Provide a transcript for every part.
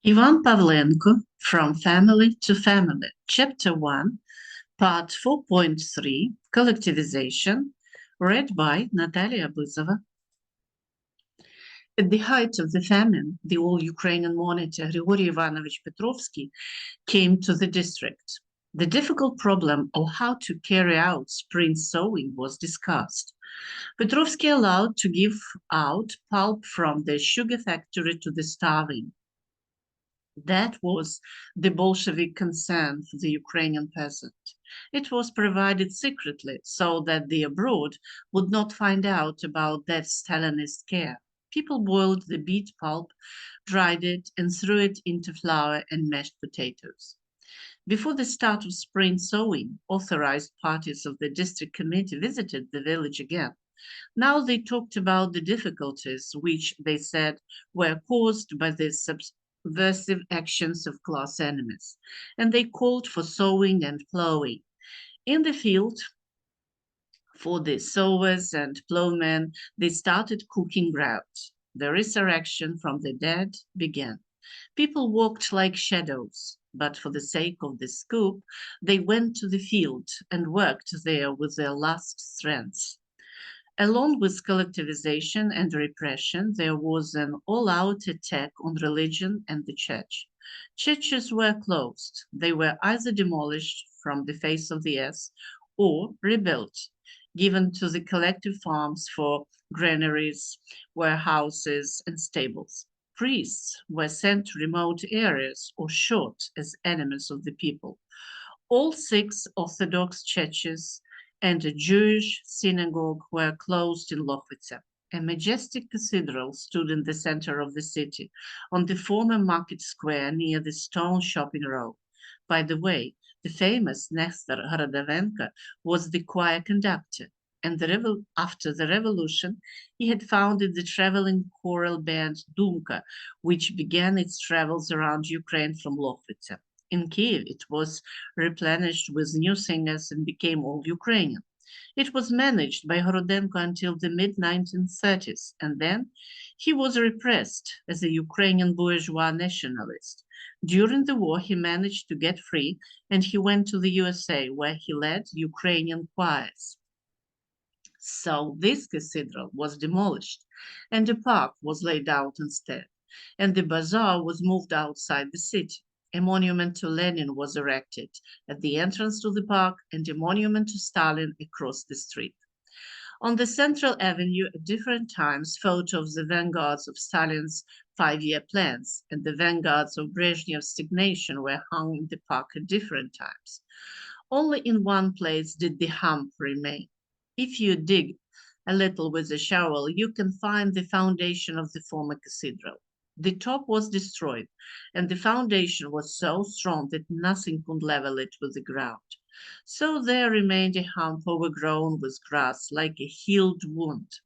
Ivan Pavlenko, From Family to Family, Chapter 1, Part 4.3, Collectivization, read by Natalia Buzova. At the height of the famine, the all-Ukrainian monitor Grigory Ivanovich Petrovsky came to the district. The difficult problem of how to carry out spring sowing was discussed. Petrovsky allowed to give out pulp from the sugar factory to the starving. That was the Bolshevik concern for the Ukrainian peasant. It was provided secretly so that the abroad would not find out about that Stalinist care. People boiled the beet pulp, dried it, and threw it into flour and mashed potatoes. Before the start of spring sowing, authorized parties of the district committee visited the village again. Now they talked about the difficulties which, they said, were caused by the subversive actions of class enemies, and they called for sowing and plowing. In the field, for the sowers and plowmen, they started cooking ground. The resurrection from the dead began. People walked like shadows, but for the sake of the scoop, they went to the field and worked there with their last strength. Along with collectivization and repression, there was an all-out attack on religion and the church. Churches were closed. They were either demolished from the face of the earth or rebuilt, given to the collective farms for granaries, warehouses, and stables. Priests were sent to remote areas or shot as enemies of the people. All six Orthodox churches and a Jewish synagogue were closed in Lochwitze. A majestic cathedral stood in the center of the city, on the former market square near the stone shopping row. By the way, the famous Nestor Hrodovenko was the choir conductor, and after the revolution, he had founded the traveling choral band Dumka, which began its travels around Ukraine from Lochwitze. In Kiev, it was replenished with new singers and became all Ukrainian. It was managed by Horodenko until the mid-1930s, and then he was repressed as a Ukrainian bourgeois nationalist. During the war, he managed to get free, and he went to the USA, where he led Ukrainian choirs. So this cathedral was demolished, and a park was laid out instead, and the bazaar was moved outside the city. A monument to Lenin was erected at the entrance to the park and a monument to Stalin across the street. On the central avenue, at different times, photos of the vanguards of Stalin's five-year plans and the vanguards of Brezhnev's stagnation were hung in the park at different times. Only in one place did the hump remain. If you dig a little with a shovel, you can find the foundation of the former cathedral. The top was destroyed, and the foundation was so strong that nothing could level it with the ground. So there remained a hump overgrown with grass, like a healed wound.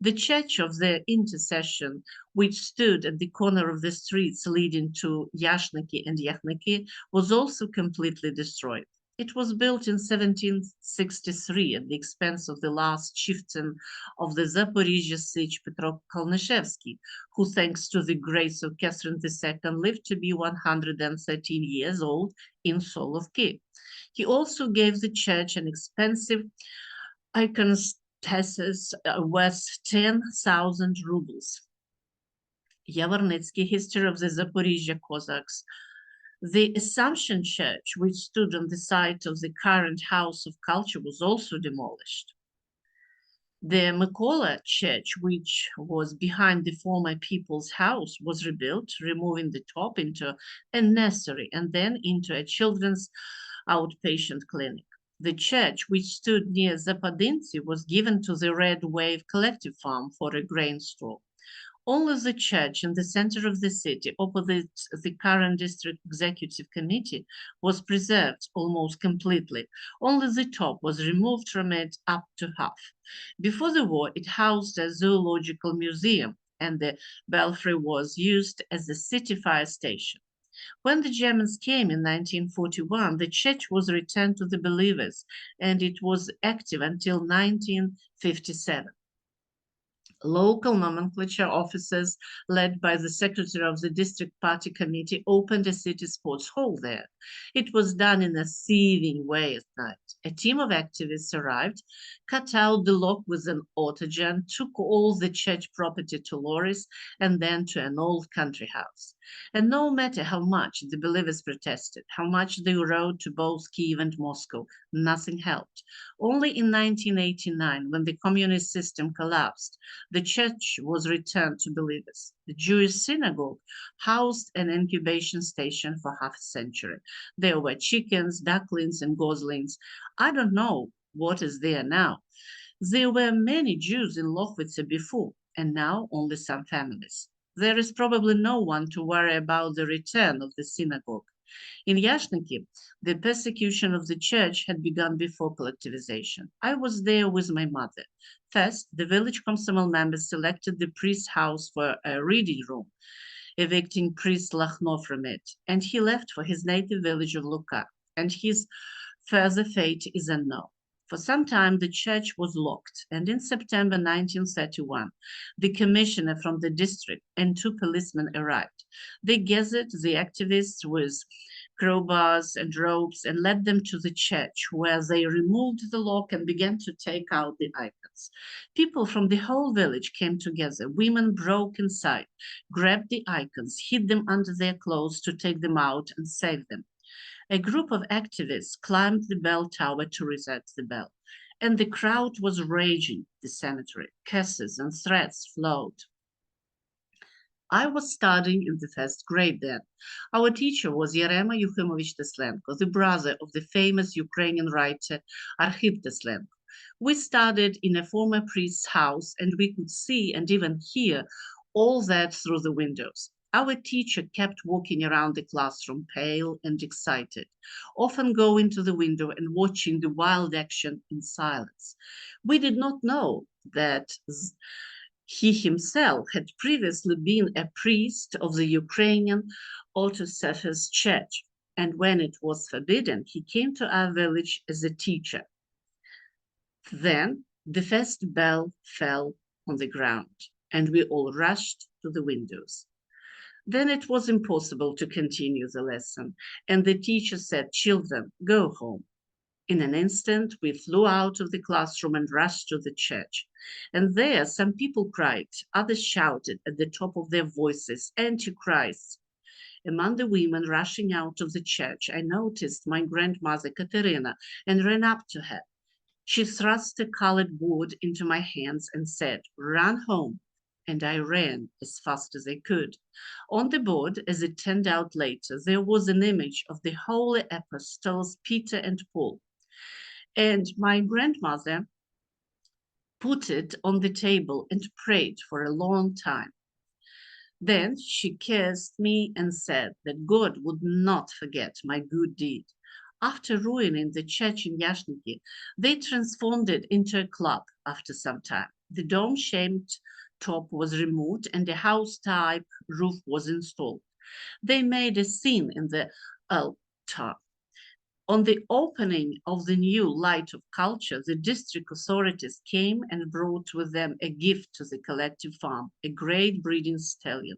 The church of the Intercession, which stood at the corner of the streets leading to Yashniki and Yakhniki, was also completely destroyed. It was built in 1763 at the expense of the last chieftain of the Zaporizhia siege, Petro Kalnyshevsky, who, thanks to the grace of Catherine II, lived to be 113 years old in Solovki. He also gave the church an expensive iconostasis worth 10,000 rubles. Yavornitsky History of the Zaporizhia Cossacks. The Assumption Church, which stood on the site of the current House of Culture, was also demolished. The Mykola Church, which was behind the former People's House, was rebuilt, removing the top into a nursery and then into a children's outpatient clinic. The church, which stood near Zapadintsy, was given to the Red Wave Collective Farm for a grain store. Only the church in the center of the city, opposite the current district executive committee, was preserved almost completely. Only the top was removed from it up to half. Before the war, it housed a zoological museum, and the belfry was used as a city fire station. When the Germans came in 1941, the church was returned to the believers, and it was active until 1957. Local nomenclature officers, led by the secretary of the district party committee, opened a city sports hall there. It was done in a seething way at night. A team of activists arrived, cut out the lock with an autogen, took all the church property to lorries, and then to an old country house. And no matter how much the believers protested, how much they wrote to both Kiev and Moscow, nothing helped. Only in 1989, when the communist system collapsed, the church was returned to believers. The Jewish synagogue housed an incubation station for half a century. There were chickens, ducklings, and goslings. I don't know what is there now. There were many Jews in Lochwitze before, and now only some families. There is probably no one to worry about the return of the synagogue. In Yashniki, the persecution of the church had begun before collectivization. I was there with my mother. First, the village Komsomol members selected the priest's house for a reading room, evicting priest Lachno from it, and he left for his native village of Luka, and his further fate is unknown. For some time, the church was locked, and in September 1931, the commissioner from the district and two policemen arrived. They gathered the activists with crowbars and ropes and led them to the church, where they removed the lock and began to take out the icons. People from the whole village came together. Women broke inside, grabbed the icons, hid them under their clothes to take them out and save them. A group of activists climbed the bell tower to reset the bell, and the crowd was raging the cemetery. Curses and threats flowed. I was studying in the first grade then. Our teacher was Yerema Yuchimovich Teslenko, the brother of the famous Ukrainian writer Arkhip Teslenko. We studied in a former priest's house, and we could see and even hear all that through the windows. Our teacher kept walking around the classroom, pale and excited, often going to the window and watching the wild action in silence. We did not know that he himself had previously been a priest of the Ukrainian Orthodox Church, and when it was forbidden, he came to our village as a teacher. Then the first bell fell on the ground, and we all rushed to the windows. Then it was impossible to continue the lesson, and the teacher said, "Children, go home." In an instant, we flew out of the classroom and rushed to the church. And there, some people cried, others shouted at the top of their voices, "Antichrist." Among the women rushing out of the church, I noticed my grandmother Katerina and ran up to her. She thrust a colored board into my hands and said, "Run home." And I ran as fast as I could. On the board, as it turned out later, there was an image of the holy apostles Peter and Paul. And my grandmother put it on the table and prayed for a long time. Then she kissed me and said that God would not forget my good deed. After ruining the church in Yashniki, they transformed it into a club after some time. The dome-shaped top was removed and a house-type roof was installed. They made a scene in the altar. On the opening of the new Light of Culture, the district authorities came and brought with them a gift to the collective farm, a great breeding stallion.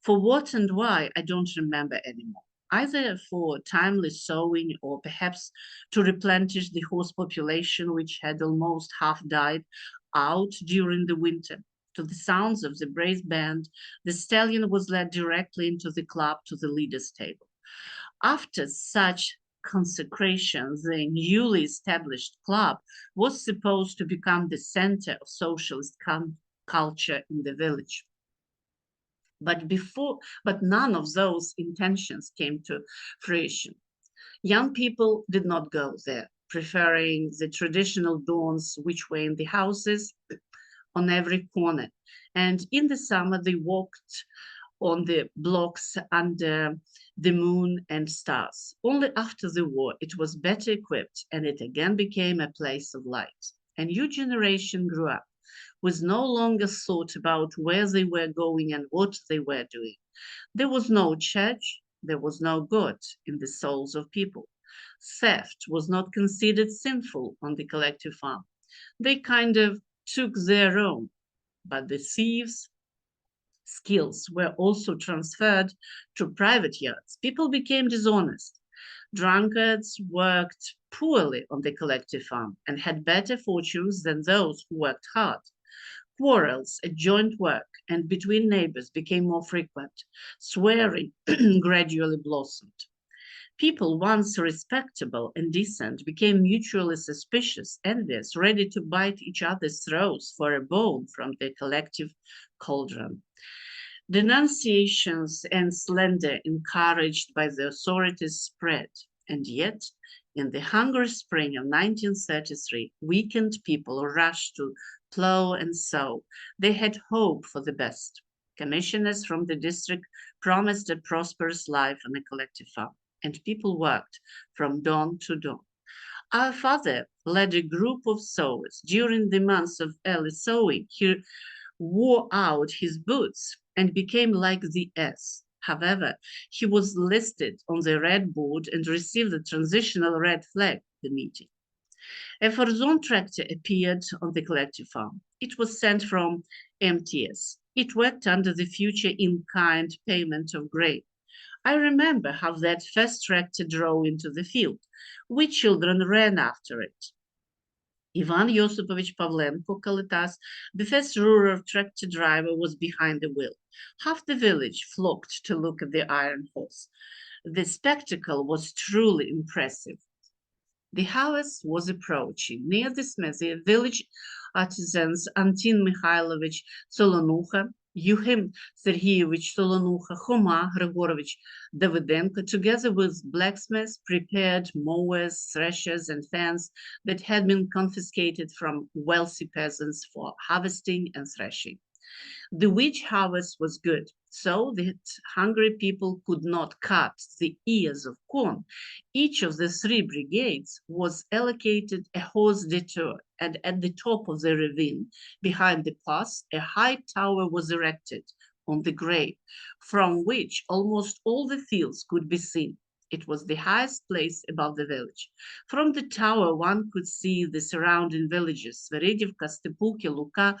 For what and why, I don't remember anymore. Either for timely sowing or perhaps to replenish the horse population, which had almost half died out during the winter. To the sounds of the brass band, the stallion was led directly into the club to the leaders' table. After such consecration, the newly established club was supposed to become the center of socialist culture in the village. But none of those intentions came to fruition. Young people did not go there, preferring the traditional dawns which were in the houses on every corner. And in the summer, they walked on the blocks under the moon and stars. Only after the war, it was better equipped and it again became a place of light. A new generation grew up with no longer thought about where they were going and what they were doing. There was no church, there was no God in the souls of people. Theft was not considered sinful on the collective farm. They kind of took their own. but the thieves' skills were also transferred to private yards. People became dishonest. Drunkards worked poorly on the collective farm and had better fortunes than those who worked hard. Quarrels at joint work and between neighbors became more frequent. Swearing gradually blossomed. People once respectable and decent became mutually suspicious, envious, ready to bite each other's throats for a bone from the collective cauldron. Denunciations and slander encouraged by the authorities spread, and yet, in the hungry spring of 1933, weakened people rushed to plow and sow. They had hope for the best. Commissioners from the district promised a prosperous life on a collective farm, and people worked from dawn to dawn. Our father led a group of sowers. During the months of early sowing, he wore out his boots and became like the S. However, he was listed on the red board and received the transitional red flag at the meeting. A Forzon tractor appeared on the collective farm. It was sent from MTS. It worked under the future in-kind payment of grain. I remember how that first tractor drove into the field. We children ran after it. Ivan Yosipovich Pavlenko, Kalitas, the first rural tractor driver, was behind the wheel. Half the village flocked to look at the iron horse. The spectacle was truly impressive. The harvest was approaching. Near the smithy, village artisans Antin Mikhailovich Solonucha, Yuhim Sergeyevich Solonucha, Khoma Grigorovich Davydenko, together with blacksmiths, prepared mowers, threshers, and fans that had been confiscated from wealthy peasants for harvesting and threshing. The wheat harvest was good, so that hungry people could not cut the ears of corn. Each of the three brigades was allocated a horse detour, and at the top of the ravine, behind the pass, a high tower was erected on the grave, from which almost all the fields could be seen. It was the highest place above the village. From the tower, one could see the surrounding villages, Sveredivka, Stepuki, Luka,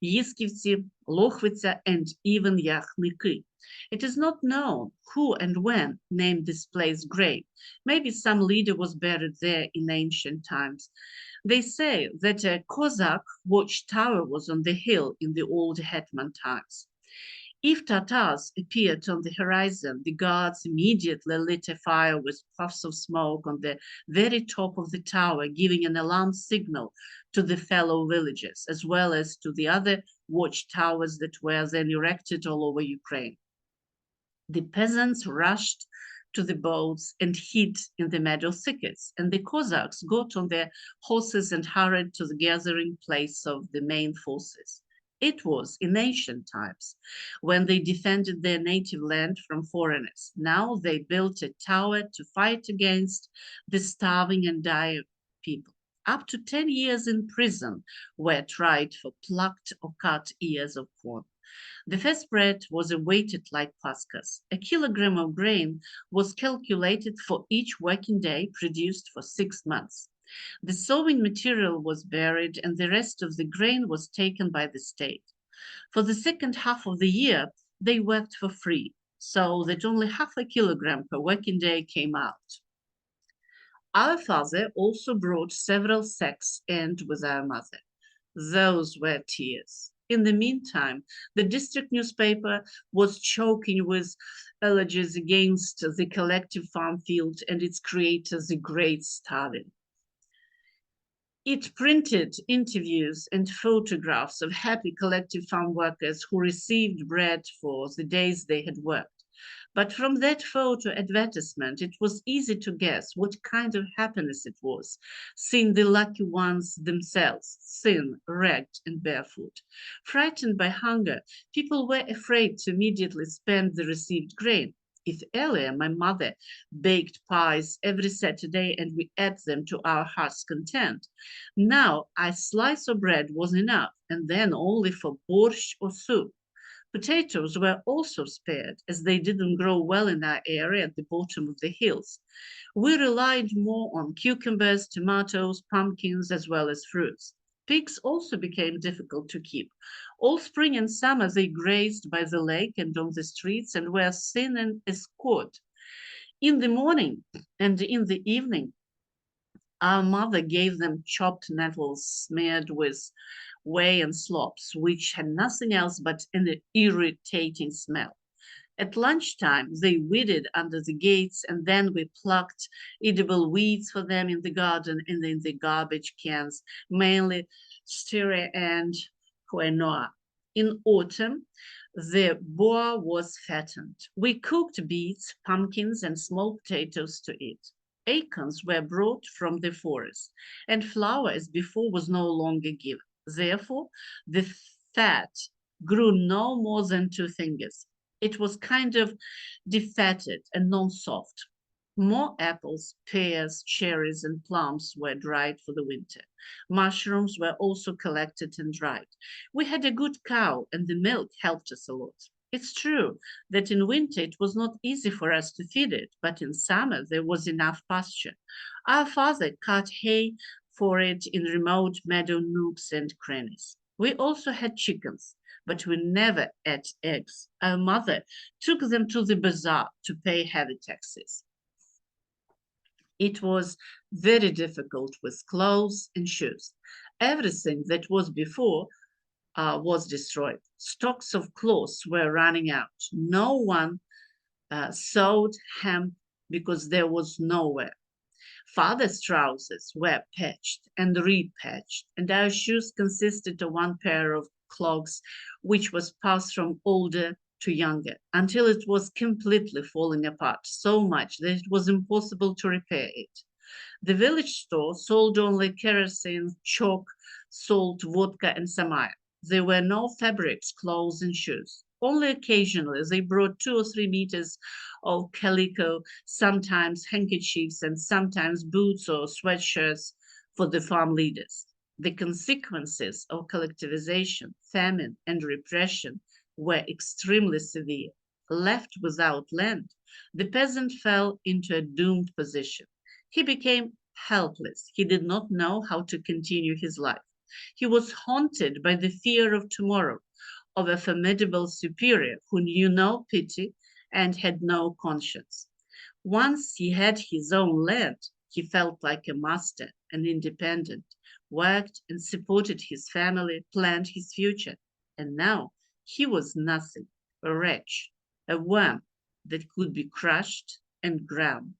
Yiskivtsi, Lochvitsa, and even Yakhniki. It is not known who and when named this place grave. Maybe some leader was buried there in ancient times. They say that a Cossack watchtower was on the hill in the old hetman times. If Tatars appeared on the horizon, the guards immediately lit a fire with puffs of smoke on the very top of the tower, giving an alarm signal to the fellow villagers, as well as to the other watchtowers that were then erected all over Ukraine. The peasants rushed to the boats and hid in the meadow thickets, and the Cossacks got on their horses and hurried to the gathering place of the main forces. It was in ancient times when they defended their native land from foreigners. Now they built a tower to fight against the starving and dying people. Up to 10 years in prison were tried for plucked or cut ears of corn. The first bread was awaited like paskas. A kilogram of grain was calculated for each working day produced for 6 months. The sowing material was buried and the rest of the grain was taken by the state. For the second half of the year, they worked for free, so that only half a kilogram per working day came out. Our father also brought several sacks and with our mother. Those were tears. In the meantime, the district newspaper was choking with elegies against the collective farm field and its creator, the great Stalin. It printed interviews and photographs of happy collective farm workers who received bread for the days they had worked. But from that photo advertisement, it was easy to guess what kind of happiness it was, seeing the lucky ones themselves, thin, ragged, and barefoot. Frightened by hunger, people were afraid to immediately spend the received grain. If earlier my mother baked pies every Saturday and we ate them to our heart's content, now a slice of bread was enough, and then only for borscht or soup. Potatoes were also spared, as they didn't grow well in our area at the bottom of the hills. We relied more on cucumbers, tomatoes, pumpkins, as well as fruits. Pigs also became difficult to keep. All spring and summer they grazed by the lake and on the streets and were seen and escorted. In the morning and in the evening, our mother gave them chopped nettles smeared with whey and slops, which had nothing else but an irritating smell. At lunchtime, they weeded under the gates, and then we plucked edible weeds for them in the garden and in the garbage cans, mainly styria and quinoa. In autumn, the boar was fattened. We cooked beets, pumpkins, and small potatoes to eat. Acorns were brought from the forest, and flour, as before, was no longer given. Therefore, the fat grew no more than 2 fingers. It was kind of defatted and non-soft. More apples, pears, cherries, and plums were dried for the winter. Mushrooms were also collected and dried. We had a good cow, and the milk helped us a lot. It's true that in winter it was not easy for us to feed it, but in summer there was enough pasture. Our father cut hay for it in remote meadow nooks and crannies. We also had chickens, but we never ate eggs. Our mother took them to the bazaar to pay heavy taxes. It was very difficult with clothes and shoes. Everything that was before was destroyed. Stocks of clothes were running out. No one sewed hemp because there was nowhere. Father's trousers were patched and repatched, and our shoes consisted of one pair of clogs, which was passed from older to younger until it was completely falling apart so much that it was impossible to repair it. The village store sold only kerosene, chalk, salt, vodka, and samaya. There were no fabrics, clothes, and shoes. Only occasionally they brought 2 or 3 meters of calico, sometimes handkerchiefs, and sometimes boots or sweatshirts for the farm leaders. The consequences of collectivization, famine, and repression were extremely severe. Left without land, the peasant fell into a doomed position. He became helpless. He did not know how to continue his life. He was haunted by the fear of tomorrow, of a formidable superior who knew no pity and had no conscience. Once he had his own land, he felt like a master and independent, worked and supported his family, planned his future. And now he was nothing, a wretch, a worm that could be crushed and ground.